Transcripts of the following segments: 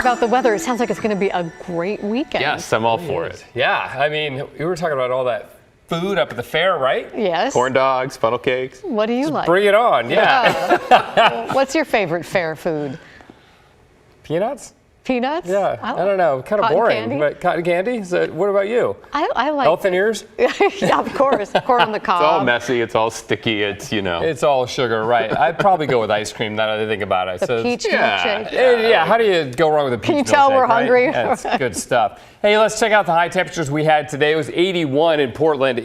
About the weather, it sounds like it's going to be a great weekend. Yes, I'm all for it. Yeah, I mean, we were talking about all that food up at the fair, right? Yes. Corn dogs, funnel cakes. What do you like? Bring it on, yeah. What's your favorite fair food? Peanuts? Peanuts? Yeah, I don't know, kind of Cotton boring. candy? But cotton candy? What about you? I like. Elephant ears? Yeah, of course. Corn on the cob. It's all messy, it's all sticky, it's, you know. It's all sugar, right? I'd probably go with ice cream now that I think about it. The peach milkshake. Yeah, how do you go wrong with a peach milkshake? Can you tell we're right? hungry? Yeah, it's good stuff. Hey, let's check out the high temperatures we had today. It was 81 in Portland.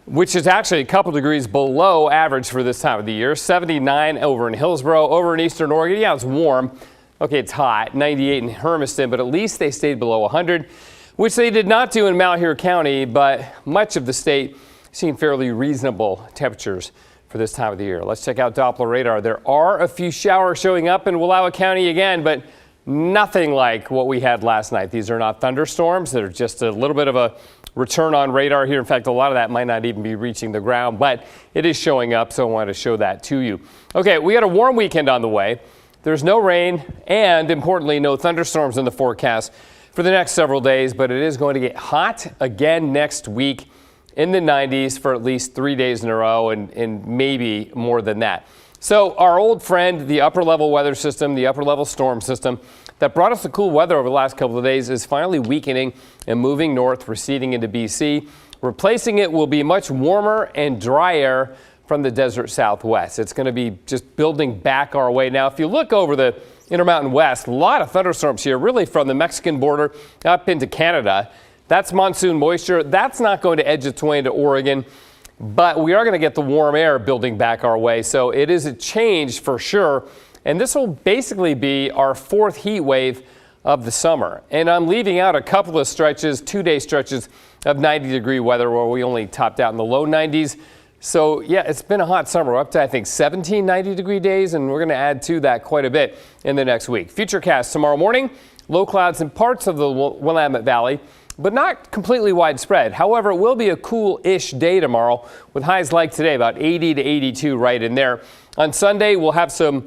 Which is actually a couple degrees below average for this time of the year. 79 over in Hillsboro, over in Eastern Oregon. Yeah, it's warm. Okay, it's hot. 98 in Hermiston, but at least they stayed below 100, which they did not do in Malheur County, but much of the state seen fairly reasonable temperatures for this time of the year. Let's check out Doppler radar. There are a few showers showing up in Wallowa County again, but nothing like what we had last night. These are not thunderstorms. They're just a little bit of a return on radar here. In fact, a lot of that might not even be reaching the ground, but it is showing up, so I wanted to show that to you. Okay, we got a warm weekend on the way. There's no rain and, importantly, no thunderstorms in the forecast for the next several days, but it is going to get hot again next week in the 90s for at least 3 days in a row and maybe more than that. So our old friend, the upper level weather system, the upper level storm system that brought us the cool weather over the last couple of days is finally weakening and moving north, receding into BC. Replacing it will be much warmer and drier from the desert southwest. It's going to be just building back our way. Now, if you look over the Intermountain West, a lot of thunderstorms here, really from the Mexican border up into Canada. That's monsoon moisture. That's not going to edge its way into Oregon, but we are going to get the warm air building back our way. So it is a change for sure. And this will basically be our fourth heat wave of the summer. And I'm leaving out a couple of stretches, 2-day stretches of 90-degree weather where we only topped out in the low 90s. So, yeah, it's been a hot summer. We're up to, I think, 17 90-degree days, and we're going to add to that quite a bit in the next week. Futurecast tomorrow morning, low clouds in parts of the Willamette Valley, but not completely widespread. However, it will be a cool-ish day tomorrow with highs like today, about 80 to 82 right in there. On Sunday, we'll have still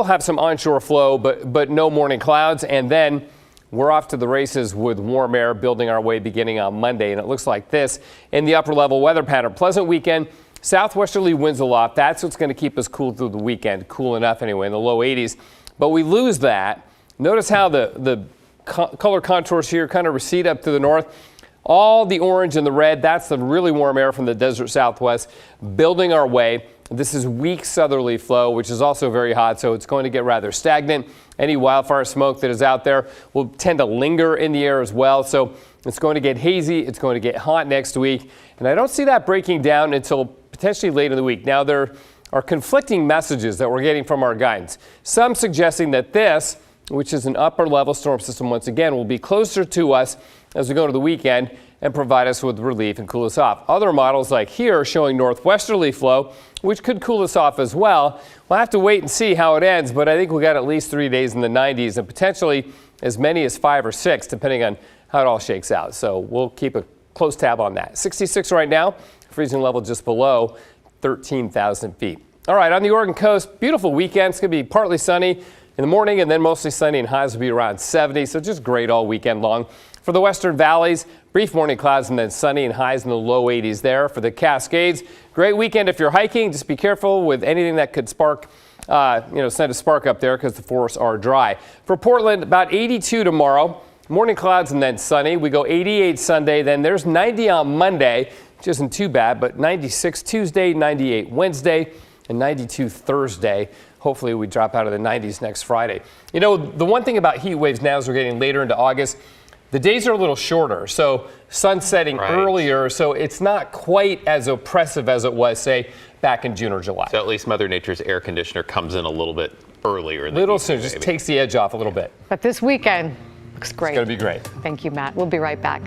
have some onshore flow, but no morning clouds, and then we're off to the races with warm air building our way beginning on Monday, and it looks like this in the upper level weather pattern. Pleasant weekend, southwesterly winds a lot. That's what's going to keep us cool through the weekend, cool enough anyway, in the low 80s. But we lose that. Notice how the color contours here kind of recede up to the north. All the orange and the red, that's the really warm air from the desert southwest building our way. This is weak southerly flow, which is also very hot, so it's going to get rather stagnant. Any wildfire smoke that is out there will tend to linger in the air as well, so it's going to get hazy, it's going to get hot next week, and I don't see that breaking down until potentially late in the week. Now, there are conflicting messages that we're getting from our guidance. Some suggesting that this, which is an upper level storm system once again, will be closer to us as we go to the weekend and provide us with relief and cool us off. Other models like here showing northwesterly flow, which could cool us off as well. We'll have to wait and see how it ends, but I think we got at least 3 days in the 90s and potentially as many as 5 or 6, depending on how it all shakes out. So we'll keep a close tab on that. 66 right now, freezing level just below 13,000 feet. All right, on the Oregon coast, beautiful weekend. It's going to be partly sunny in the morning and then mostly sunny, and highs will be around 70, so just great all weekend long. For the western valleys, brief morning clouds and then sunny and highs in the low 80s there. For the Cascades, great weekend if you're hiking. Just be careful with anything that could spark, send a spark up there because the forests are dry. For Portland, about 82 tomorrow. Morning clouds and then sunny. We go 88 Sunday, then there's 90 on Monday, which isn't too bad, but 96 Tuesday, 98 Wednesday, and 92 Thursday. Hopefully we drop out of the 90s next Friday. You know, the one thing about heat waves now is we're getting later into August. The days are a little shorter, so sun setting earlier, so it's not quite as oppressive as it was, say, back in June or July. So at least Mother Nature's air conditioner comes in a little bit earlier. Little soon, just takes the edge off a little bit. But this weekend looks great. It's going to be great. Thank you, Matt. We'll be right back.